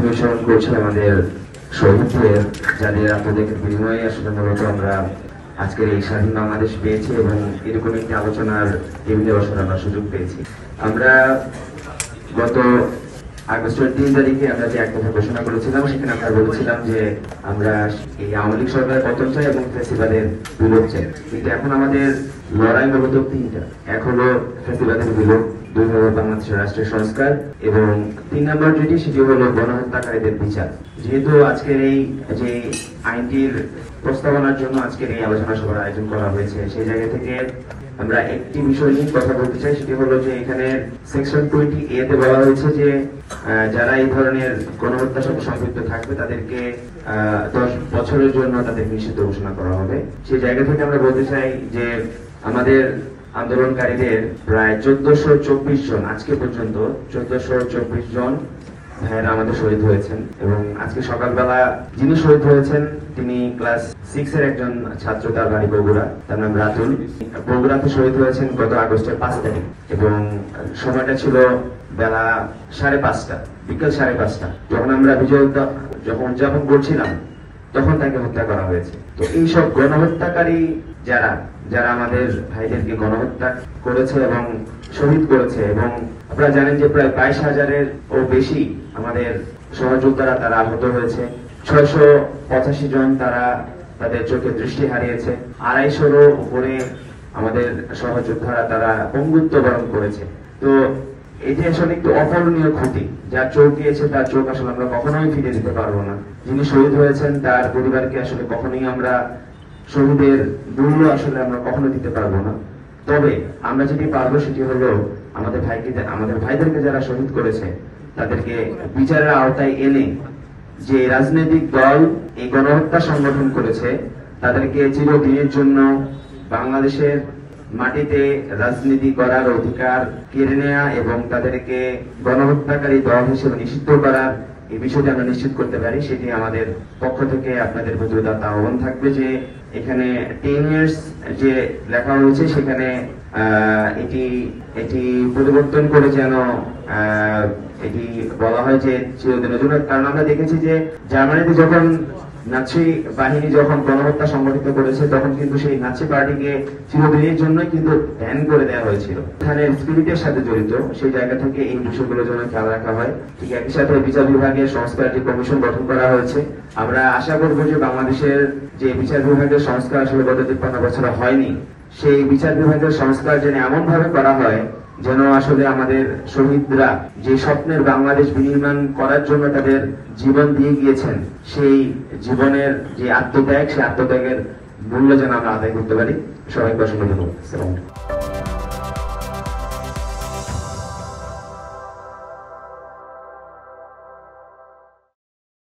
অনুসরণ করছে আমাদের শহীদদের, যাদের আত্মত্যাগের বিনিময়ে আসলে মূলত আমরা আজকের এই স্বাধীন বাংলাদেশ পেয়েছি এবং এরকম একটি আলোচনার টেবিলে বসার আমরা সুযোগ পেয়েছি। আমরা গত আগস্টের 3 তারিখে আমরা যে এক দফা ঘোষণা করেছিলাম, সেখানে আমরা বলেছিলাম যে আমরা এই আওয়ামী লীগ সরকারের পতন চাই এবং ফ্যাসিবাদের বিলোপ চাই। কিন্তু এখন আমাদের লড়াই মূলত 3টা। এক হলো ফ্যাসিবাদের বিলোপ, 2 হলো বাংলাদেশের রাষ্ট্রের সংস্কার এবং 3 নম্বর যেটি সেটি হলো গণহত্যাকারীদের বিচার। যেহেতু আজকের এই যে আইনটির প্রস্তাবনার জন্য আজকের এই আলোচনা সভার আয়োজন করা হয়েছে, সেই জায়গা থেকে আমরা একটি বিষয় নিয়ে কথা বলতে চাই। সেটি হলো যে এখানে সেকশন 20A তে বলা হয়েছে যে যারা এই ধরনের গণহত্যার সাথে সম্পৃক্ত থাকবে তাদেরকে 10 বছরের জন্য তাদের নিষিদ্ধ ঘোষণা করা হবে। সেই জায়গা থেকে আমরা বলতে চাই যে আমাদের আন্দোলনকারীদের প্রায় 1424 জন, আজকে পর্যন্ত 1424 জন ভাইয়েরা আমাদের শহীদ হয়েছেন এবং আজকে সকালবেলা যিনি শহীদ হয়েছেন তিনি ক্লাস 6 এর একজন ছাত্র, তার বাড়ি বগুড়া, তার নাম রাতুল। বগুড়াতে শহীদ হয়েছেন গত আগস্টের 5 তারিখ এবং সময়টা ছিল বেলা 5:30, বিকেল 5:30। যখন আমরা বিজয় যখন উদযাপন করছিলাম তখন তাকে হত্যা করা হয়েছে। তো এইসব গণহত্যাকারী যারা যারা আমাদের ভাইদেরকে গণহত্যা করেছে এবং শহীদ করেছে, এবং আপনারা জানেন যে প্রায় 22,000-এর ও বেশি আমাদের সহযোদ্ধারা তারা আহত হয়েছে, 685 জন তারা তাদের চোখে দৃষ্টি হারিয়েছে, 250-রও উপরে আমাদের সহযোদ্ধারা তারা পঙ্গুত্ব বরণ করেছে। তো এটি আসলে একটু অপূরণীয় ক্ষতি, যার চোখ গিয়েছে তার চোখ আসলে আমরা কখনোই ফিরে দিতে পারবো না। যিনি শহীদ হয়েছেন তার পরিবারকে আসলে কখনোই আমরা শহীদের মূল্য আসলে আমরা কখনো দিতে পারবো না। তবে আমরা যেটি পারবো সেটি হলো আমাদের ভাইদেরকে যারা শহীদ করেছে তাদেরকে বিচারের আওতায় এনে, যে রাজনৈতিক দল এই গণহত্যা সংগঠন করেছে তাদেরকে চিরদিনের জন্য বাংলাদেশের মাটিতে রাজনীতি করার অধিকার কেড়ে নেওয়া এবং তাদেরকে গণহত্যাকারী দল হিসেবে নিষিদ্ধ করার এই বিষয়টি আমরা নিশ্চিত করতে পারি। সেটি আমাদের পক্ষ থেকে আপনাদের প্রতি আহ্বান থাকবে যে এখানে 10 ইয়ার্স যে লেখা হয়েছে সেখানে এটি পরিবর্তন করে যেন এটি বলা হয় যে চিরদিনের জন্য। কারণ আমরা দেখেছি যে জার্মানিতে যখন নাৎসি বাহিনী যখন গণহত্যা সংগঠিত করেছে তখন কিন্তু সেই নাৎসি পার্টিকে চিরদিনের জন্য কিন্তু ব্যান করে দেওয়া হয়েছিল। এখানে স্পিরিটের সাথে জড়িত, সেই জায়গা থেকে এই বিষয়গুলোর জন্য খেয়াল রাখা হয়। ঠিক একই সাথে বিচার বিভাগের সংস্কার একটি কমিশন গঠন করা হয়েছে। আমরা আশা করব যে বাংলাদেশের যে বিচার বিভাগের সংস্কার আসলে গত 53 বছরে হয়নি, সেই বিচার বিভাগের সংস্কার যেন এমন ভাবে করা হয় যেন আসলে আমাদের শহীদরা যে স্বপ্নের বাংলাদেশ বিনির্মাণ করার জন্য তাদের জীবন দিয়ে গিয়েছেন, সেই জীবনের যে আত্মত্যাগ, সেই আত্মত্যাগের মূল্য যেন আমরা আদায় করতে পারি। সবাইকে অসংখ্য ধন্যবাদ।